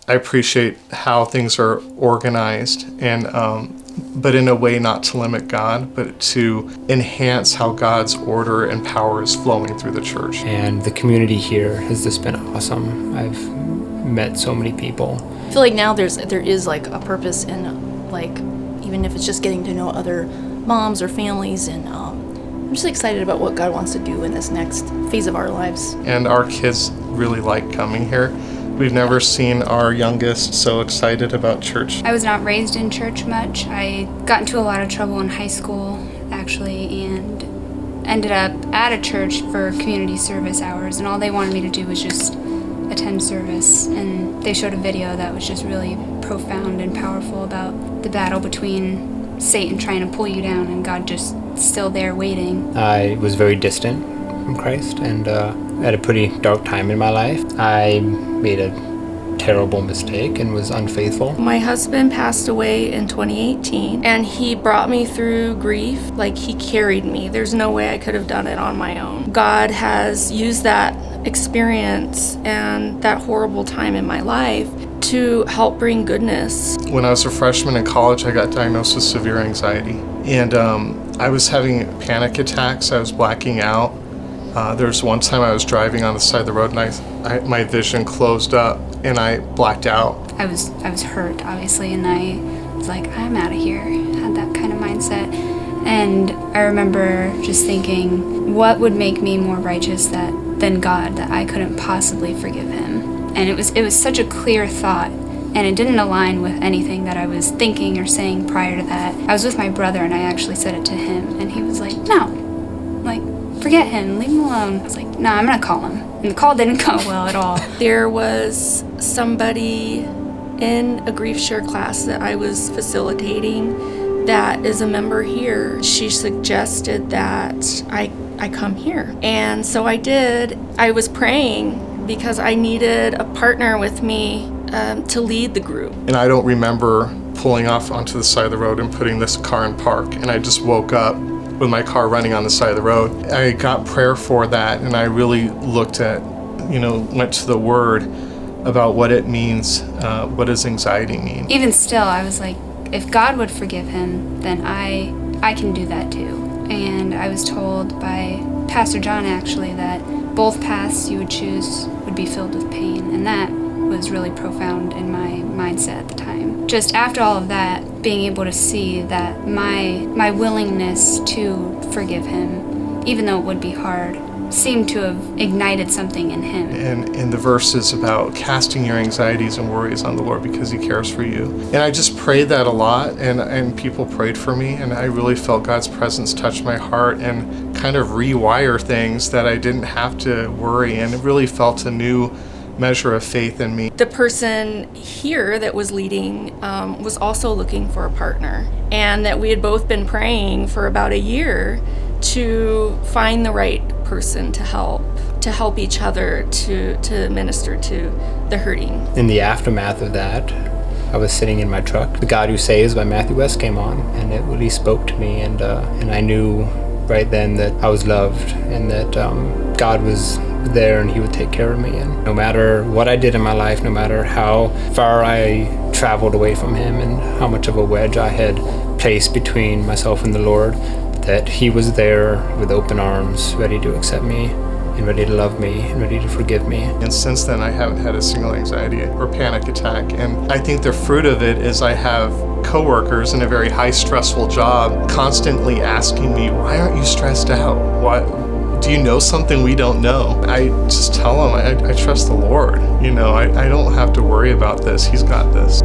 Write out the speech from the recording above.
I appreciate how things are organized, and but in a way not to limit God, but to enhance how God's order and power is flowing through the church. And the community here has just been awesome. I've met so many people. I feel like now there is like a purpose in, like, even if it's just getting to know other moms or families, and I'm just excited about what God wants to do in this next phase of our lives. And our kids really like coming here. We've never seen our youngest so excited about church. I was not raised in church much. I got into a lot of trouble in high school, actually, and ended up at a church for community service hours, and all they wanted me to do was just attend service. And they showed a video that was just really profound and powerful about the battle between Satan trying to pull you down and God just still there waiting. I was very distant from Christ, and at a pretty dark time in my life. I made a terrible mistake and was unfaithful. My husband passed away in 2018, and he brought me through grief. Like, he carried me. There's no way I could have done it on my own. God has used that experience and that horrible time in my life to help bring goodness. When I was a freshman in college, I got diagnosed with severe anxiety, and I was having panic attacks. I was blacking out. There was one time I was driving on the side of the road, and my vision closed up and I blacked out. I was hurt, obviously, and I was like, I'm out of here. I had that kind of mindset. And I remember just thinking, what would make me more righteous than God, that I couldn't possibly forgive him? And it was such a clear thought, and it didn't align with anything that I was thinking or saying prior to that. I was with my brother, and I actually said it to him, and he was like, no, like, forget him, leave him alone. I was like, no, I'm gonna call him. And the call didn't go well at all. There was somebody in a grief share class that I was facilitating that is a member here. She suggested that I come here. And so I did. I was praying because I needed a partner with me to lead the group. And I don't remember pulling off onto the side of the road and putting this car in park. And I just woke up with my car running on the side of the road. I got prayer for that, and I really looked at, went to the Word about what it means, what does anxiety mean. Even still, I was like, if God would forgive him, then I can do that too. And I was told by Pastor John, actually, that both paths you would choose would be filled with pain, and that was really profound in my mindset at the time. Just after all of that, being able to see that my willingness to forgive him, even though it would be hard, seemed to have ignited something in him. And in the verses about casting your anxieties and worries on the Lord because he cares for you. And I just prayed that a lot, and people prayed for me, and I really felt God's presence touch my heart and kind of rewire things that I didn't have to worry, and it really felt a new measure of faith in me. The person here that was leading was also looking for a partner, and that we had both been praying for about a year to find the right person to help each other to minister to the hurting. In the aftermath of that, I was sitting in my truck. The God Who Saves by Matthew West came on, and it really spoke to me, and I knew right then that I was loved, and that God was there and he would take care of me. And no matter what I did in my life, no matter how far I traveled away from him and how much of a wedge I had placed between myself and the Lord, that he was there with open arms, ready to accept me and ready to love me and ready to forgive me. And since then, I haven't had a single anxiety or panic attack. And I think the fruit of it is I have coworkers in a very high stressful job constantly asking me, why aren't you stressed out? Do you know something we don't know? I just tell them I trust the Lord. I don't have to worry about this. He's got this.